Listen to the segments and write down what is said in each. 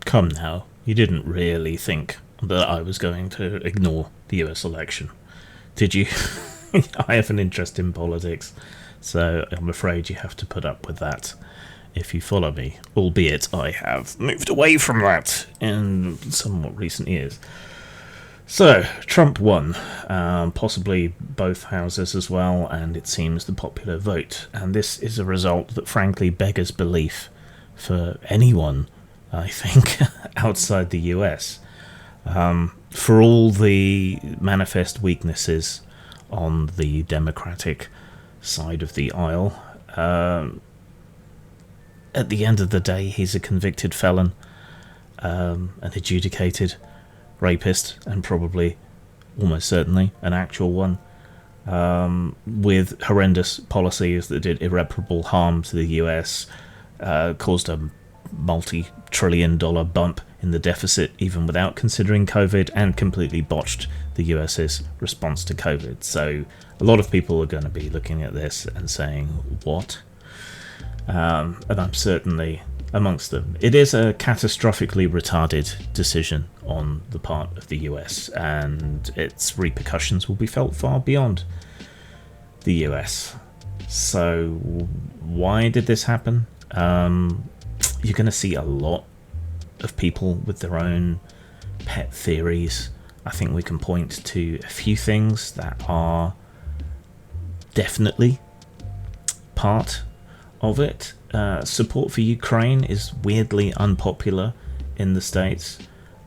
Come now, you didn't really think that I was going to ignore the US election, did you? I have an interest in politics, so I'm afraid you have to put up with that if you follow me, albeit I have moved away from that in somewhat recent years. So, Trump won, possibly both houses as well, and it seems the popular vote. And this is a result that frankly beggars belief for anyone, I think, outside the US. For all the manifest weaknesses on the Democratic side of the aisle, at the end of the day, he's a convicted felon, an adjudicated rapist, and probably, almost certainly, an actual one, with horrendous policies that did irreparable harm to the US, caused a multi-trillion-dollar bump in the deficit even without considering COVID, and completely botched the US's response to COVID. So a lot of people are going to be looking at this and saying, what? And I'm certainly amongst them. It is a catastrophically retarded decision on the part of the US, and its repercussions will be felt far beyond the US. So why did this happen? You're going to see a lot of people with their own pet theories. I think we can point to a few things that are definitely part of it. Support for Ukraine is weirdly unpopular in the States.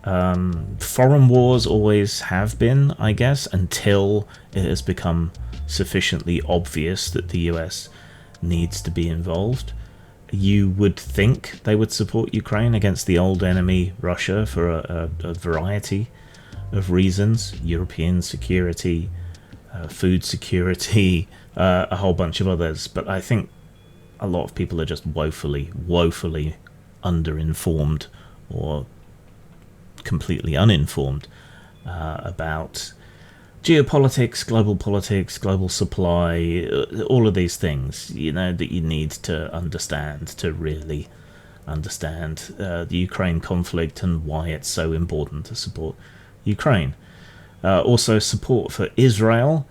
Foreign wars always have been, I guess, until it has become sufficiently obvious that the US needs to be involved. You would think they would support Ukraine against the old enemy, Russia, for a variety of reasons. European security, food security, a whole bunch of others. But I think a lot of people are just woefully underinformed or completely uninformed about geopolitics, global supply, all of these things, that you need to understand to really understand the Ukraine conflict and why it's so important to support Ukraine. Also, support for Israel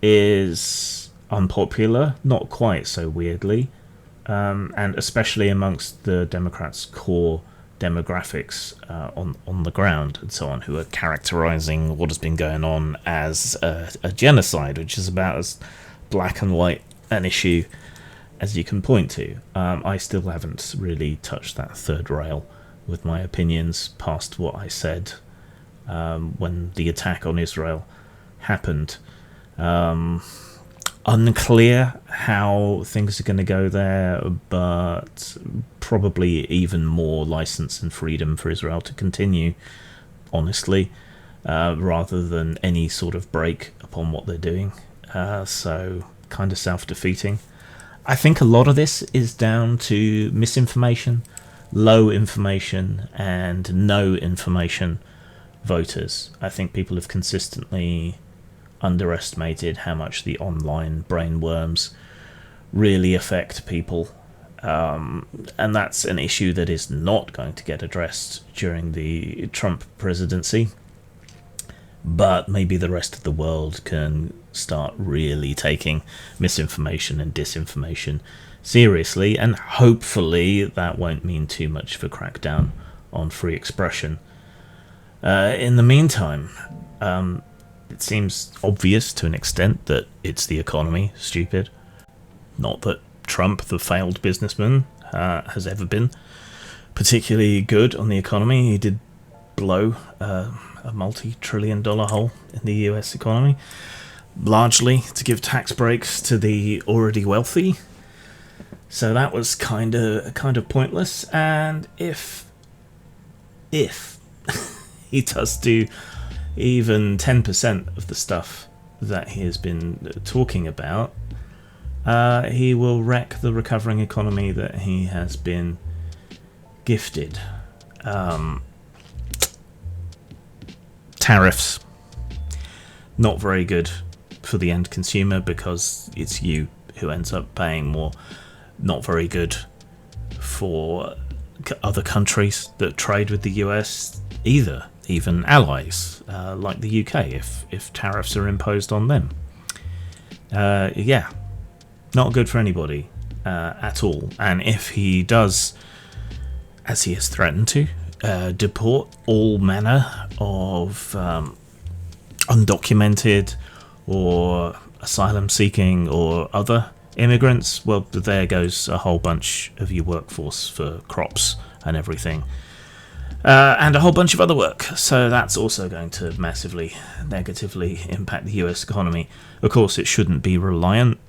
is unpopular, not quite so weirdly, and especially amongst the Democrats' core demographics on the ground and so on, who are characterizing what has been going on as a genocide, which is about as black and white an issue as you can point to. I still haven't really touched that third rail with my opinions past what I said when the attack on Israel happened. Unclear how things are going to go there, but probably even more license and freedom for Israel to continue, honestly, rather than any sort of break upon what they're doing. So kind of self-defeating. I think a lot of this is down to misinformation, low information, and no information voters. I think people have consistently underestimated how much the online brainworms really affect people, and that's an issue that is not going to get addressed during the Trump presidency, but maybe the rest of the world can start really taking misinformation and disinformation seriously, and hopefully that won't mean too much of a crackdown on free expression. In the meantime, it seems obvious to an extent that it's the economy, stupid. Not that Trump, the failed businessman, has ever been particularly good on the economy. He did blow a multi-trillion-dollar hole in the US economy, largely to give tax breaks to the already wealthy. So that was kind of pointless. And if he does do even 10% of the stuff that he has been talking about, he will wreck the recovering economy that he has been gifted. Tariffs, not very good for the end consumer because it's you who ends up paying more. Not very good for other countries that trade with the US either, even allies like the UK, if tariffs are imposed on them. Yeah, not good for anybody at all. And if he does, as he has threatened to, deport all manner of undocumented or asylum-seeking or other immigrants, well, there goes a whole bunch of your workforce for crops and everything. And a whole bunch of other work. So that's also going to massively negatively impact the US economy. Of course, it shouldn't be reliant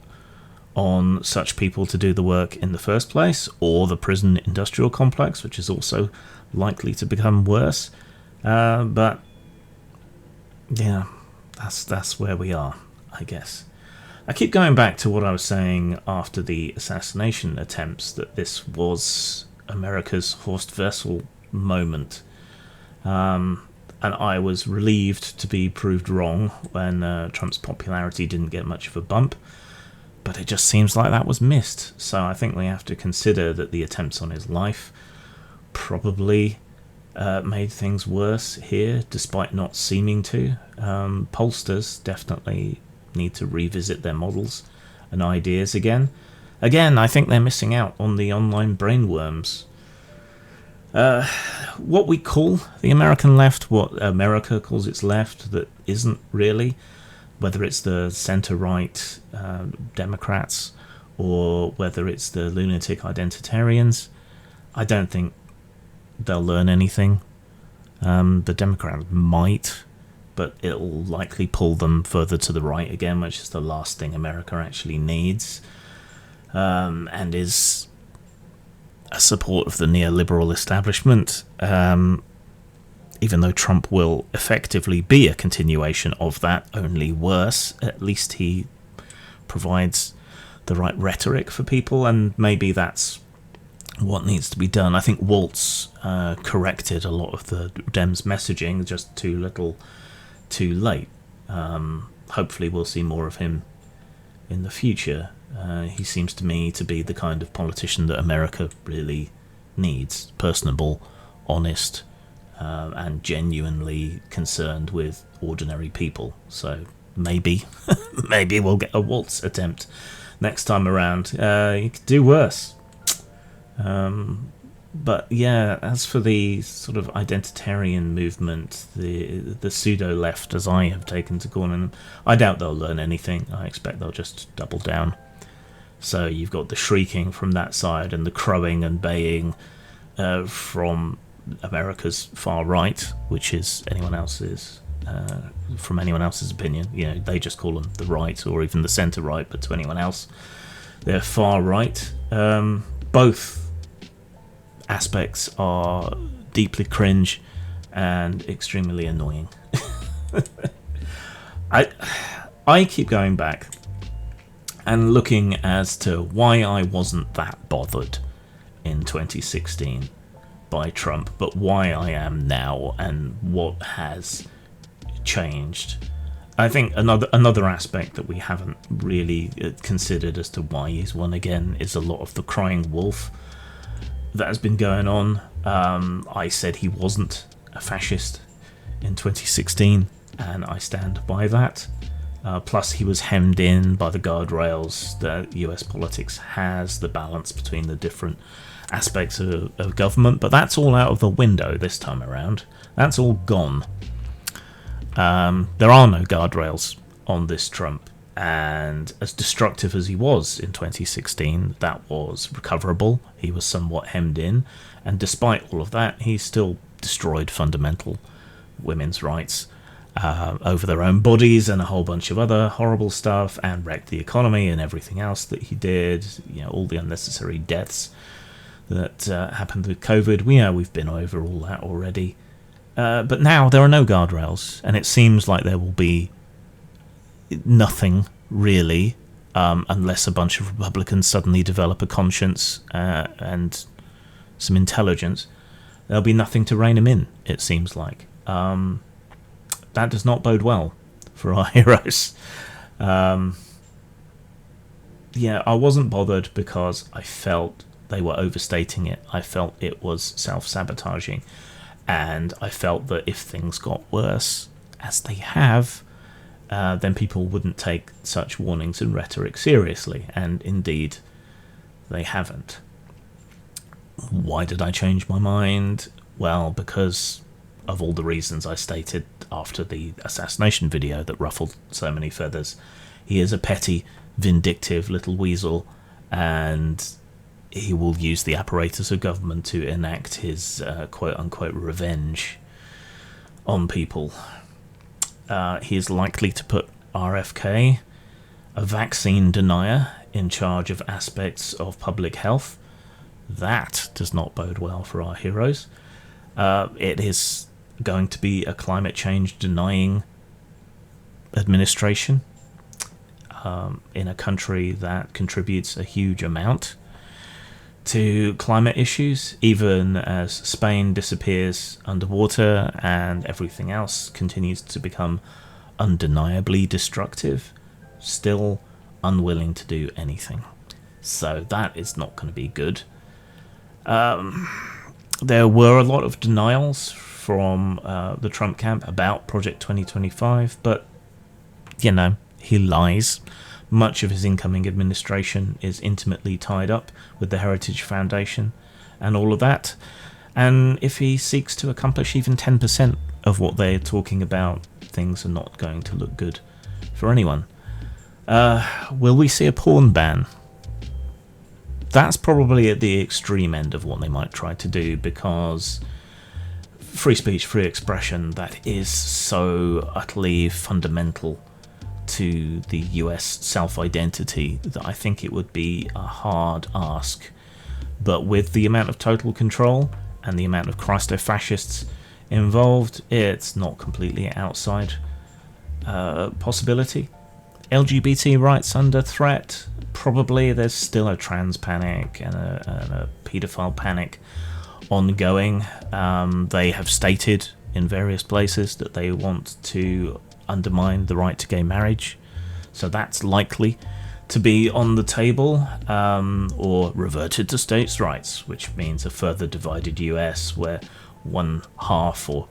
on such people to do the work in the first place, or the prison industrial complex, which is also likely to become worse. But yeah, that's where we are, I guess. I keep going back to what I was saying after the assassination attempts, that this was America's Horst Wessel moment. And I was relieved to be proved wrong when Trump's popularity didn't get much of a bump. But it just seems like that was missed. So I think we have to consider that the attempts on his life probably made things worse here, despite not seeming to. Pollsters definitely need to revisit their models and ideas again. Again, I think they're missing out on the online brainworms. What we call the American left, what America calls its left, that isn't really, whether it's the centre-right Democrats or whether it's the lunatic identitarians, I don't think they'll learn anything. The Democrats might, but it'll likely pull them further to the right again, which is the last thing America actually needs, and is a support of the neoliberal establishment, even though Trump will effectively be a continuation of that, only worse. At least he provides the right rhetoric for people, and maybe that's what needs to be done. I think Waltz corrected a lot of the Dems' messaging, just too little, too late. Hopefully we'll see more of him in the future. He seems to me to be the kind of politician that America really needs. Personable, honest, and genuinely concerned with ordinary people. So maybe we'll get a Waltz attempt next time around. You could do worse. But yeah, as for the sort of identitarian movement, the pseudo-left, as I have taken to call them, I doubt they'll learn anything. I expect they'll just double down. So you've got the shrieking from that side and the crowing and baying from America's far right, which is anyone else's, from anyone else's opinion. You know, they just call them the right or even the centre right, but to anyone else, they're far right. Both aspects are deeply cringe and extremely annoying. I keep going back and looking as to why I wasn't that bothered in 2016 by Trump, but why I am now and what has changed. I think another aspect that we haven't really considered as to why he's won again is a lot of the crying wolf that has been going on. I said he wasn't a fascist in 2016, and I stand by that. Plus, he was hemmed in by the guardrails that US politics has, the balance between the different aspects of government, but that's all out of the window this time around. That's all gone. There are no guardrails on this Trump, and as destructive as he was in 2016, that was recoverable. He was somewhat hemmed in, and despite all of that, he still destroyed fundamental women's rights over their own bodies and a whole bunch of other horrible stuff, and wrecked the economy and everything else that he did. You know, all the unnecessary deaths that happened with COVID. We've been over all that already. But now there are no guardrails, and it seems like there will be nothing really, unless a bunch of Republicans suddenly develop a conscience and some intelligence. There'll be nothing to rein him in, it seems like. That does not bode well for our heroes. Yeah, I wasn't bothered because I felt they were overstating it. I felt it was self-sabotaging. And I felt that if things got worse, as they have, then people wouldn't take such warnings and rhetoric seriously. And indeed, they haven't. Why did I change my mind? Well, because of all the reasons I stated after the assassination video that ruffled so many feathers. He is a petty, vindictive little weasel, and he will use the apparatus of government to enact his quote-unquote revenge on people. He is likely to put RFK, a vaccine denier, in charge of aspects of public health. That does not bode well for our heroes. It is going to be a climate change denying administration in a country that contributes a huge amount to climate issues, even as Spain disappears underwater and everything else continues to become undeniably destructive, still unwilling to do anything. So that is not going to be good. There were a lot of denials from the Trump camp about Project 2025, but, you know, he lies. Much of his incoming administration is intimately tied up with the Heritage Foundation and all of that. And if he seeks to accomplish even 10% of what they're talking about, things are not going to look good for anyone. Will we see a porn ban? That's probably at the extreme end of what they might try to do, because free speech, free expression, that is so utterly fundamental to the US self-identity that I think it would be a hard ask. But with the amount of total control and the amount of Christo-fascists involved, it's not completely outside possibility. LGBT rights under threat? Probably. There's still a trans panic and a paedophile panic ongoing. They have stated in various places that they want to undermine the right to gay marriage, so that's likely to be on the table, or reverted to states' rights, which means a further divided US where one half or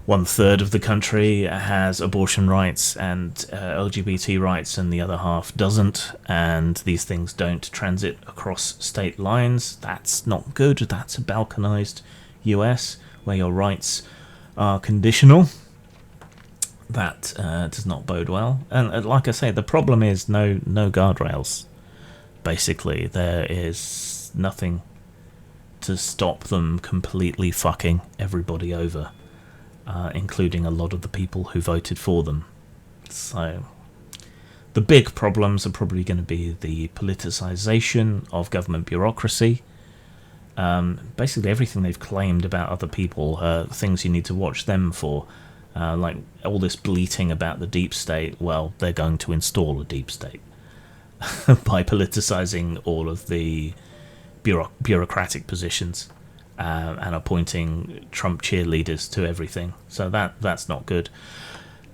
1/3 of the country has abortion rights and LGBT rights, and the other half doesn't, and these things don't transit across state lines. That's not good. That's a balkanized US where your rights are conditional. That does not bode well. And like I say, the problem is no guardrails. Basically, there is nothing to stop them completely fucking everybody over, including a lot of the people who voted for them. So the big problems are probably going to be the politicization of government bureaucracy. Basically everything they've claimed about other people are things you need to watch them for. Like all this bleating about the deep state, well, they're going to install a deep state by politicizing all of the bureaucratic positions and appointing Trump cheerleaders to everything. So that's not good.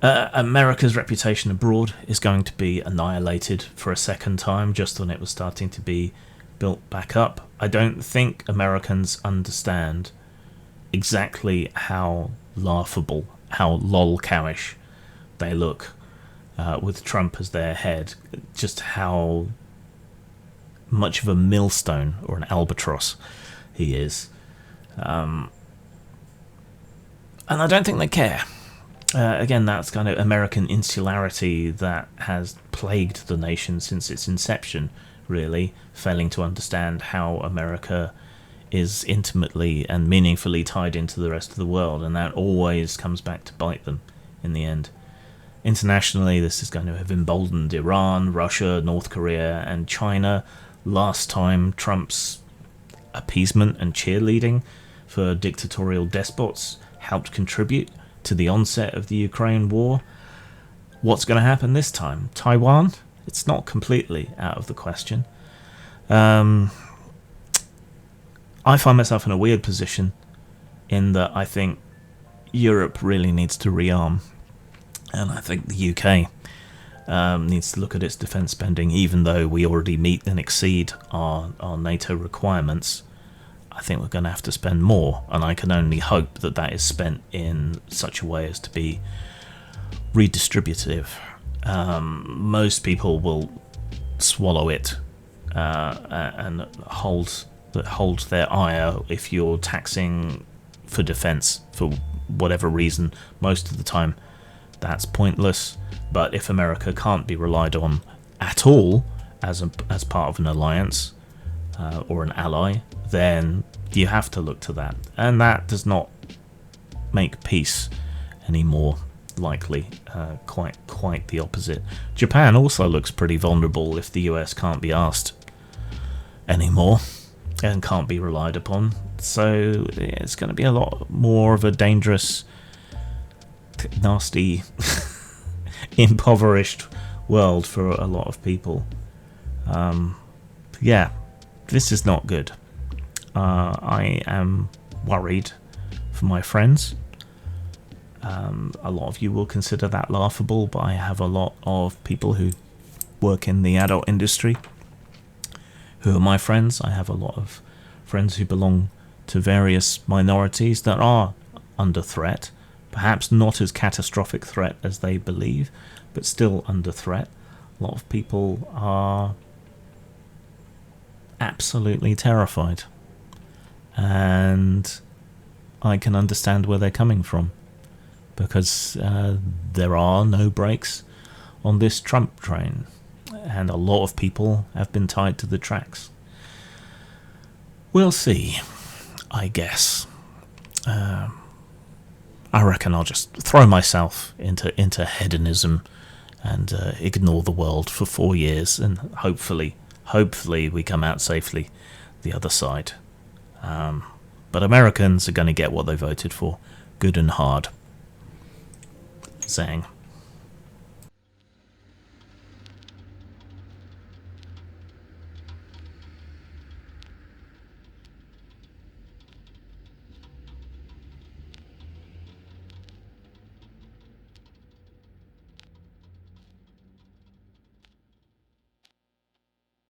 America's reputation abroad is going to be annihilated for a second time, just when it was starting to be built back up. I don't think Americans understand exactly how laughable, how lol-cowish they look with Trump as their head. Just how much of a millstone or an albatross he is. And I don't think they care. Again, that's kind of American insularity that has plagued the nation since its inception, really, failing to understand how America is intimately and meaningfully tied into the rest of the world, and that always comes back to bite them in the end. Internationally, this is going to have emboldened Iran, Russia, North Korea, and China. Last time, Trump's appeasement and cheerleading for dictatorial despots helped contribute to the onset of the Ukraine war. What's going to happen this time? Taiwan? It's not completely out of the question. I find myself in a weird position in that I think Europe really needs to rearm, and I think the UK needs to look at its defence spending, even though we already meet and exceed our NATO requirements. I think we're going to have to spend more, and I can only hope that that is spent in such a way as to be redistributive. Most people will swallow it and hold their ire if you're taxing for defence for whatever reason. Most of the time that's pointless, but if America can't be relied on at all as part of an alliance or an ally, then you have to look to that, and that does not make peace any more likely. Quite the opposite. Japan also looks pretty vulnerable if the US can't be asked anymore and can't be relied upon, so it's going to be a lot more of a dangerous, nasty impoverished world for a lot of people. Yeah, this is not good. I am worried for my friends. A lot of you will consider that laughable, but I have a lot of people who work in the adult industry who are my friends. I have a lot of friends who belong to various minorities that are under threat, perhaps not as catastrophic threat as they believe, but still under threat. A lot of people are absolutely terrified, and I can understand where they're coming from, because there are no brakes on this Trump train, and a lot of people have been tied to the tracks. We'll see, I guess. I reckon I'll just throw myself into hedonism and ignore the world for 4 years, and hopefully we come out safely the other side. But Americans are going to get what they voted for, good and hard. Zang.